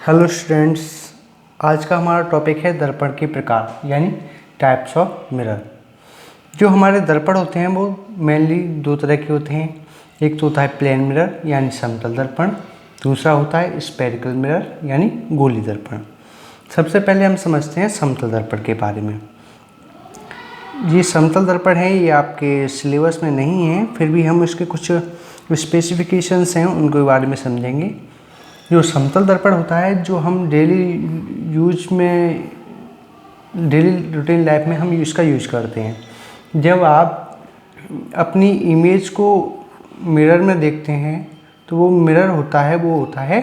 Hello students, आज का हमारा टॉपिक है दर्पण के प्रकार यानी टाइप्स ऑफ मिरर। जो हमारे दर्पण होते हैं वो मेनली दो तरह के होते हैं। एक तो होता है प्लेन मिरर यानी समतल दर्पण, दूसरा होता है स्फेरिकल मिरर यानी गोली दर्पण। सबसे पहले हम समझते हैं समतल दर्पण के बारे में। ये समतल दर्पण है, ये आपके सिलेबस में नहीं है, फिर भी हम इसके कुछ स्पेसिफिकेशंस हैं उनके बारे में समझेंगे। जो समतल दर्पण होता है, जो हम डेली यूज में, डेली रूटीन लाइफ में हम इसका यूज करते हैं। जब आप अपनी इमेज को मिरर में देखते हैं तो वो मिरर होता है, वो होता है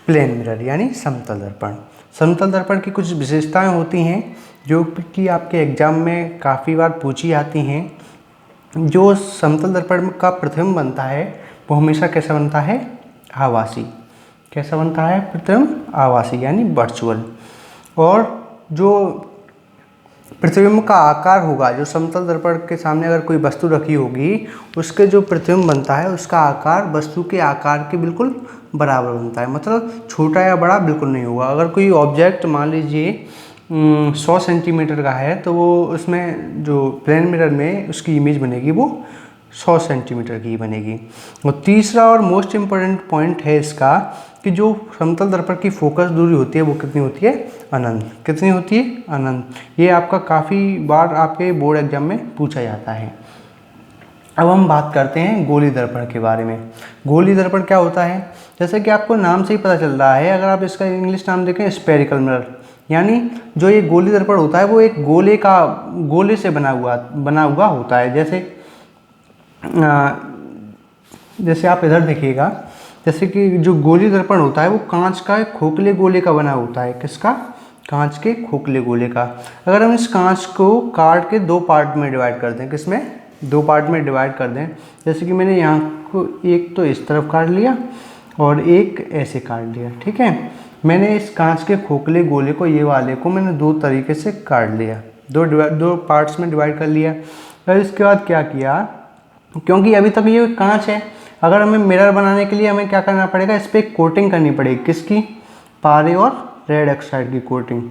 प्लेन मिरर यानी समतल दर्पण। समतल दर्पण की कुछ विशेषताएं होती हैं जो कि आपके एग्जाम में काफ़ी बार पूछी जाती हैं। जो समतल दर्पण का प्रतिबिंब बनता है वो हमेशा कैसा बनता है? आभासी। कैसा बनता है? प्रतिबिंब आभासी यानी वर्चुअल। और जो प्रतिबिंब का आकार होगा, जो समतल दर्पण के सामने अगर कोई वस्तु रखी होगी, उसके जो प्रतिबिंब बनता है उसका आकार वस्तु के आकार के बिल्कुल बराबर बनता है। मतलब छोटा या बड़ा बिल्कुल नहीं होगा। अगर कोई ऑब्जेक्ट मान लीजिए 100 सेंटीमीटर का है तो वो उसमें जो प्लेन मिरर में उसकी इमेज बनेगी वो 100 सेंटीमीटर की बनेगी। और तीसरा और मोस्ट इम्पोर्टेंट पॉइंट है इसका कि जो समतल दर्पण की फोकस दूरी होती है वो कितनी होती है? अनंत। कितनी होती है? अनंत। ये आपका काफ़ी बार आपके बोर्ड एग्जाम में पूछा जाता है। अब हम बात करते हैं गोली दर्पण के बारे में। गोली दर्पण क्या होता है? जैसे कि आपको नाम से ही पता चल रहा है, अगर आप इसका इंग्लिश नाम देखें स्फेरिकल मिरर, यानी जो ये गोली दर्पण होता है वो एक गोले से बना हुआ होता है। जैसे आप इधर देखिएगा, जैसे कि जो गोली दर्पण होता है वो कांच का एक खोखले गोले का बना होता है। किसका? कांच के खोखले गोले का। अगर हम इस कांच को काट के दो पार्ट में डिवाइड कर दें, किसमें? दो पार्ट में डिवाइड कर दें। जैसे कि मैंने यहाँ को एक तो इस तरफ काट लिया और एक ऐसे काट लिया, ठीक है। मैंने इस कांच के खोखले गोले को, ये वाले को मैंने दो तरीके से काट लिया, दो पार्ट्स में डिवाइड कर लिया। फिर इसके बाद क्या किया, क्योंकि अभी तक ये कांच है, अगर हमें मिरर बनाने के लिए हमें क्या करना पड़ेगा? इस पर कोटिंग करनी पड़ेगी। किसकी? पारे और रेड ऑक्साइड की कोटिंग।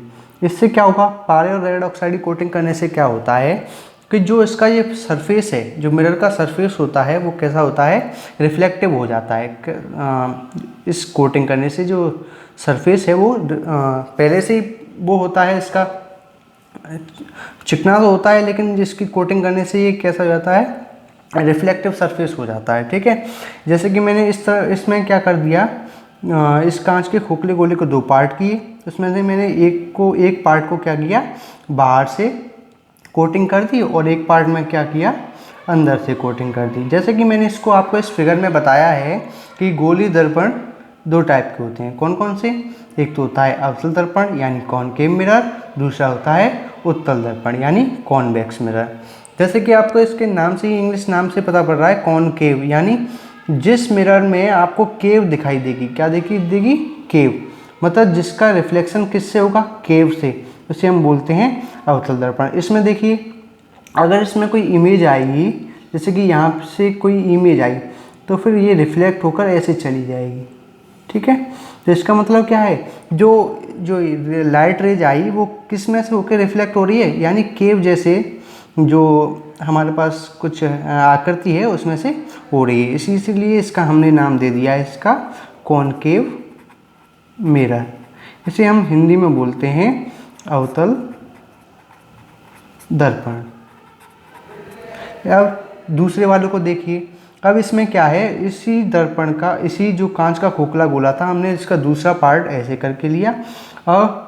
इससे क्या होगा? पारे और रेड ऑक्साइड की कोटिंग करने से क्या होता है कि जो इसका ये सरफेस है, जो मिरर का सरफेस होता है वो कैसा होता है? रिफ्लेक्टिव हो जाता है। इस कोटिंग करने से जो सरफेस है वो पहले से ही वो होता है, इसका चिकना तो होता है, लेकिन जिसकी कोटिंग करने से ये कैसा हो जाता है? रिफ्लेक्टिव सरफेस हो जाता है, ठीक है। जैसे कि मैंने इसमें क्या कर दिया, इस कांच के खोखले गोले को दो पार्ट किए, उसमें से मैंने एक पार्ट को क्या किया? बाहर से कोटिंग कर दी और एक पार्ट में क्या किया? अंदर से कोटिंग कर दी। जैसे कि मैंने इसको आपको इस फिगर में बताया है कि गोली दर्पण दो टाइप के होते हैं। कौन कौन से? एक तो होता है अवतल दर्पण यानी कॉनकेव मिरर, दूसरा होता है उत्तल दर्पण यानी कॉन्वेक्स मिरर। जैसे कि आपको इसके नाम से ही, इंग्लिश नाम से पता पड़ रहा है, कॉनकेव यानी जिस मिरर में आपको केव दिखाई देगी। क्या देगी? केव। मतलब जिसका रिफ्लेक्शन किससे होगा? केव से। उसे हम बोलते हैं अवतल दर्पण। इसमें देखिए, अगर इसमें कोई इमेज आएगी, जैसे कि यहाँ से कोई इमेज आई, तो फिर ये रिफ्लेक्ट होकर ऐसे चली जाएगी, ठीक है। तो इसका मतलब क्या है? जो लाइट रेज आई वो किस में से होकर रिफ्लेक्ट हो रही है? यानी केव जैसे जो हमारे पास कुछ आकृति है उसमें से हो रही है। इसीलिए इसका हमने नाम दे दिया है इसका कॉनकेव मिरर। इसे हम हिंदी में बोलते हैं अवतल दर्पण। अब दूसरे वालों को देखिए। अब इसमें क्या है, इसी दर्पण का, इसी जो कांच का खोखला गोला था, हमने इसका दूसरा पार्ट ऐसे करके लिया और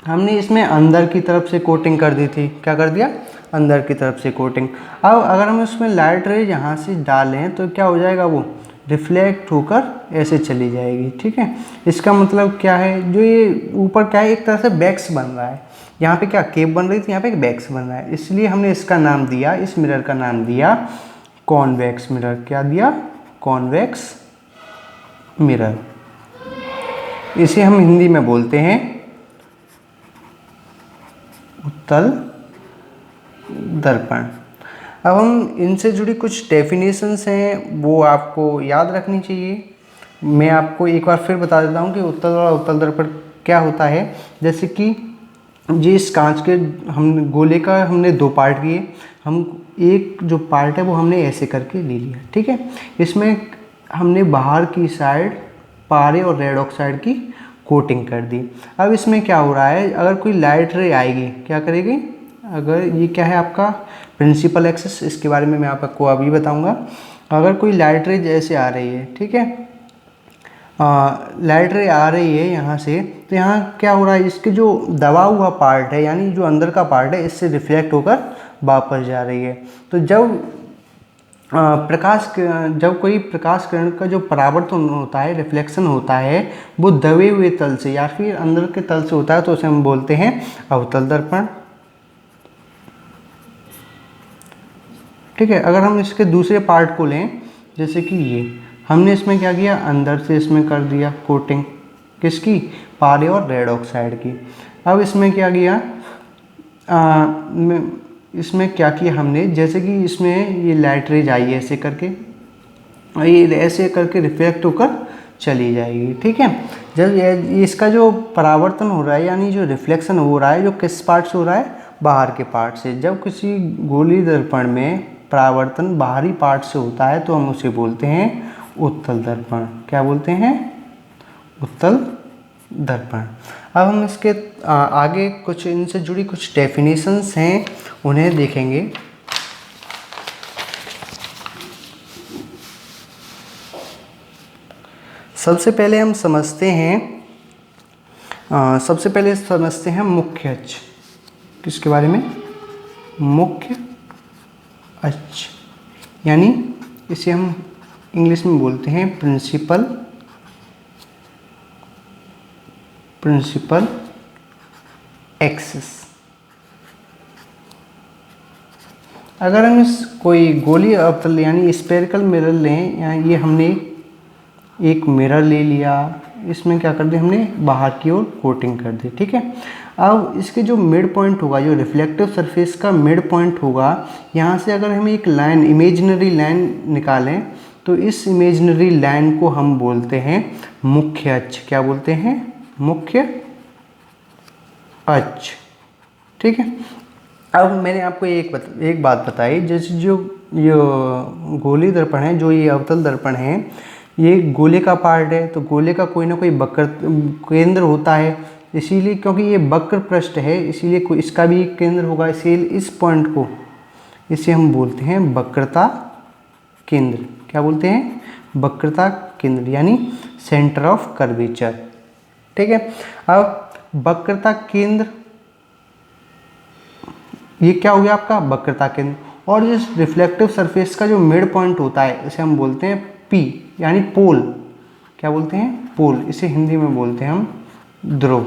हमने इसमें अंदर की तरफ से कोटिंग कर दी थी। क्या कर दिया? अंदर की तरफ से कोटिंग। अब अगर हम इसमें लाइट रेज यहाँ से डालें तो क्या हो जाएगा? वो रिफ्लेक्ट होकर ऐसे चली जाएगी, ठीक है। इसका मतलब क्या है, जो ये ऊपर क्या है, एक तरह से बैक्स बन रहा है। यहाँ पे क्या केप बन रही थी, यहाँ पे एक बैक्स बन रहा है, इसलिए हमने इसका नाम दिया, इस मिरर का नाम दिया कॉन्वेक्स मिरर। क्या दिया? Convex mirror. इसे हम हिंदी में बोलते हैं उत्तल दर्पण। अब हम इनसे जुड़ी कुछ डेफिनेशंस हैं वो आपको याद रखनी चाहिए। मैं आपको एक बार फिर बता देता हूँ कि उत्तल और अवतल दर्पण क्या होता है। जैसे कि जिस कांच के हम गोले का हमने दो पार्ट किए, हम एक जो पार्ट है वो हमने ऐसे करके ले लिया, ठीक है। इसमें हमने बाहर की साइड पारे और रेड ऑक्साइड की कोटिंग कर दी। अब इसमें क्या हो रहा है, अगर कोई लाइट रे आएगी क्या करेगी, अगर ये क्या है आपका प्रिंसिपल एक्सिस, इसके बारे में मैं आपको अभी बताऊंगा। अगर कोई लाइट रे जैसे आ रही है, ठीक है, लाइट रे आ रही है यहाँ से, तो यहाँ क्या हो रहा है, इसके जो दबा हुआ पार्ट है यानी जो अंदर का पार्ट है इससे रिफ्लेक्ट होकर वापस जा रही है। तो जब जब कोई प्रकाश किरण का जो परावर्तन होता है, रिफ्लेक्शन होता है, वो दबे हुए तल से या फिर अंदर के तल से होता है, तो उसे हम बोलते हैं अवतल दर्पण, ठीक है। अगर हम इसके दूसरे पार्ट को लें, जैसे कि ये हमने इसमें क्या किया, अंदर से इसमें कर दिया कोटिंग, किसकी, पारे और रेड ऑक्साइड की। अब इसमें क्या किया, इसमें क्या किया हमने, जैसे कि इसमें ये लाइट रेज आई है ऐसे करके, ये ऐसे करके रिफ्लेक्ट होकर चली जाएगी, ठीक है। जब ये इसका जो परावर्तन हो रहा है यानी जो रिफ्लेक्शन हो रहा है, जो किस पार्ट से हो रहा है, बाहर के पार्ट से। जब किसी गोली दर्पण में परावर्तन बाहरी पार्ट से होता है तो हम उसे बोलते हैं उत्तल दर्पण। क्या बोलते हैं, उत्तल दर्पण। अब हम इसके आगे कुछ इनसे जुड़ी कुछ डेफिनेशंस हैं, उन्हें देखेंगे। सबसे पहले हम समझते हैं मुख्य अक्ष। किसके बारे में, मुख्य अक्ष, यानी इसे हम इंग्लिश में बोलते हैं प्रिंसिपल एक्सिस। अगर हम इस कोई गोली अवतल यानी स्फेरिकल मिरर लें, या ये हमने एक मिरर ले लिया, इसमें क्या कर दिया हमने, बाहर की ओर कोटिंग कर दी, ठीक है। अब इसके जो मिड पॉइंट होगा, जो रिफ्लेक्टिव सरफेस का मिड पॉइंट होगा, यहाँ से अगर हम एक लाइन, इमेजिनरी लाइन निकालें, तो इस इमेजिनरी लाइन को हम बोलते हैं मुख्य अक्ष। क्या बोलते हैं, मुख्य अक्ष, ठीक है। अब मैंने आपको एक बात बताई, जैसे जो ये गोली दर्पण है, जो ये अवतल दर्पण है, ये गोले का पार्ट है, तो गोले का कोई ना कोई वक्र केंद्र होता है, इसीलिए क्योंकि ये वक्र पृष्ठ है इसीलिए कोई इसका भी एक केंद्र होगा, इसीलिए इस पॉइंट को, इसे हम बोलते हैं वक्रता केंद्र। क्या बोलते हैं, वक्रता केंद्र, यानी सेंटर ऑफ कर्वेचर, ठीक है। अब वक्रता केंद्र, ये क्या हो गया आपका वक्रता केंद्र। और जिस रिफ्लेक्टिव सरफेस का जो मिड पॉइंट होता है, इसे हम बोलते हैं पी, यानी पोल। क्या बोलते हैं, पोल। इसे हिंदी में बोलते हैं हम ध्रुव।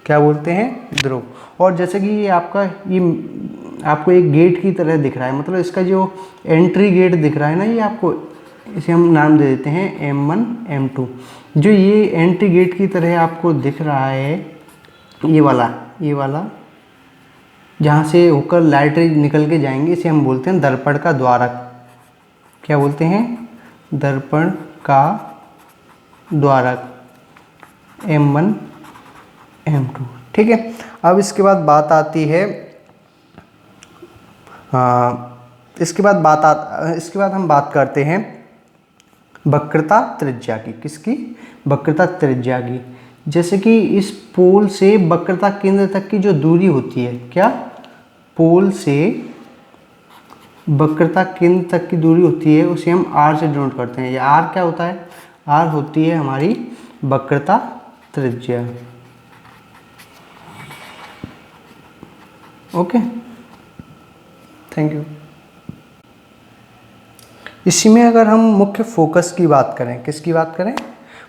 क्या बोलते हैं, ध्रुव। और जैसे कि ये आपको एक गेट की तरह दिख रहा है, मतलब इसका जो एंट्री गेट दिख रहा है ना, ये आपको, इसे हम नाम दे देते हैं M1 M2। जो ये एंट्री गेट की तरह आपको दिख रहा है, ये वाला जहाँ से होकर लाइट निकल के जाएंगे, इसे हम बोलते हैं दर्पण का द्वारक। क्या बोलते हैं, दर्पण का द्वारक, M1 M2, ठीक है। अब इसके बाद बात आती है, इसके बाद हम बात करते हैं वक्रता त्रिज्या की। किसकी, वक्रता त्रिज्या की। जैसे कि इस पोल से वक्रता केंद्र तक की जो दूरी होती है, क्या, पोल से वक्रता केंद्र तक की दूरी होती है, उसे हम R से डिनोट करते हैं। ये R क्या होता है, R होती है हमारी वक्रता त्रिज्या। Okay, thank you. इसी में अगर हम मुख्य फोकस की बात करें, किसकी बात करें,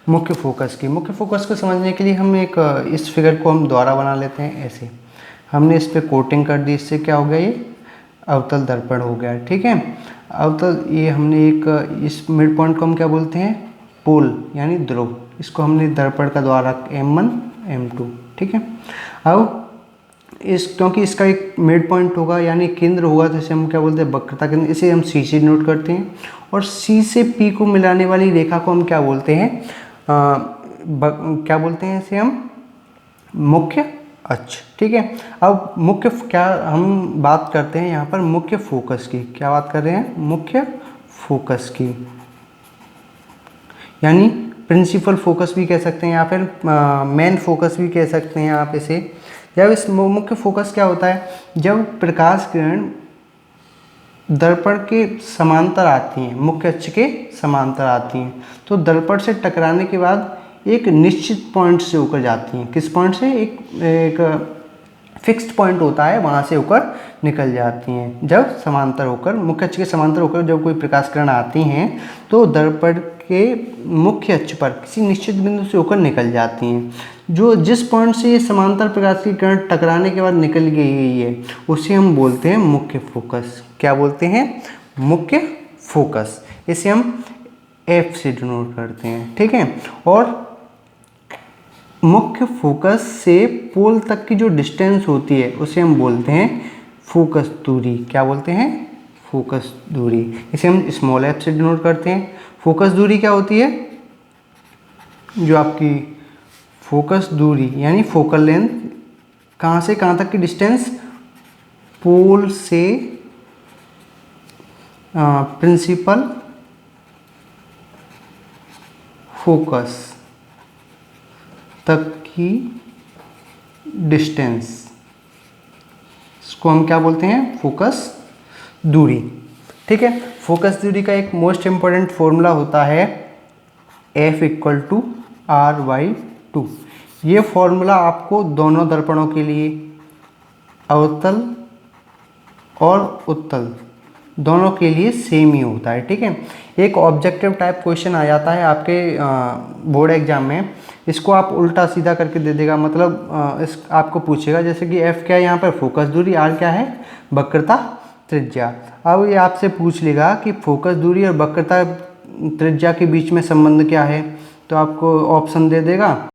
मुख्य फोकस की। मुख्य फोकस को समझने के लिए हम एक इस फिगर को हम दोबारा बना लेते हैं। ऐसे हमने इस पर कोटिंग कर दी, इससे क्या हो गया, ये अवतल दर्पण हो गया, ठीक है। अवतल, ये हमने एक, इस मिड पॉइंट को हम क्या बोलते हैं, पोल, यानी ध्रुव। इसको हमने दर्पण का द्वारक M1 M2, ठीक है। अब क्योंकि इसका एक मिड पॉइंट होगा यानी केंद्र होगा, तो इसे हम क्या बोलते हैं, वक्रता केंद्र। इसे हम सी से नोट करते हैं। और सी से पी को मिलाने वाली रेखा को हम क्या बोलते हैं, क्या बोलते हैं इसे हम, मुख्य अक्ष। ठीक है। अब मुख्य क्या हम बात करते हैं यहाँ पर, मुख्य फोकस की। क्या बात कर रहे हैं, मुख्य फोकस की, यानी प्रिंसिपल फोकस भी कह सकते हैं या फिर मेन फोकस भी कह सकते हैं आप इसे। जब इस मुख्य फोकस क्या होता है, जब प्रकाश किरण दर्पण के समांतर आती हैं, मुख्य अक्ष के समांतर आती हैं, तो दर्पण से टकराने के बाद एक निश्चित पॉइंट से होकर जाती हैं। किस पॉइंट से, एक फिक्स्ड पॉइंट होता है, वहाँ से होकर निकल जाती हैं। जब समांतर होकर, मुख्य अक्ष के समांतर होकर जब कोई प्रकाश किरण आती हैं तो दर्पण के मुख्य अक्ष पर किसी निश्चित बिंदु से होकर निकल जाती हैं। जो जिस पॉइंट से ये समांतर प्रकाश की किरण टकराने के बाद निकल गई है उसे हम बोलते हैं मुख्य फोकस। क्या बोलते हैं, मुख्य फोकस। इसे हम एफ से डिनोट करते हैं। ठीक है। और मुख्य फोकस से पोल तक की जो डिस्टेंस होती है उसे हम बोलते हैं फोकस दूरी। क्या बोलते हैं, फोकस दूरी। इसे हम स्मॉल एफ से डिनोट करते हैं। फोकस दूरी क्या होती है, जो आपकी फोकस दूरी यानी फोकल लेंथ, कहाँ से कहाँ तक की डिस्टेंस, पोल से प्रिंसिपल फोकस तक की डिस्टेंस, इसको हम क्या बोलते हैं, फोकस दूरी। ठीक है। फोकस दूरी का एक मोस्ट इम्पॉर्टेंट फॉर्मूला होता है F=R/2। ये फॉर्मूला आपको दोनों दर्पणों के लिए, अवतल और उत्तल दोनों के लिए सेम ही होता है। ठीक है। एक ऑब्जेक्टिव टाइप क्वेश्चन आ जाता है आपके बोर्ड एग्जाम में, इसको आप उल्टा सीधा करके दे देगा। मतलब इस आपको पूछेगा जैसे कि F क्या है यहाँ पर, फोकस दूरी, R क्या है, वक्रता त्रिज्या। अब ये आपसे पूछ लेगा कि फोकस दूरी और वक्रता त्रिज्या के बीच में संबंध क्या है, तो आपको ऑप्शन दे देगा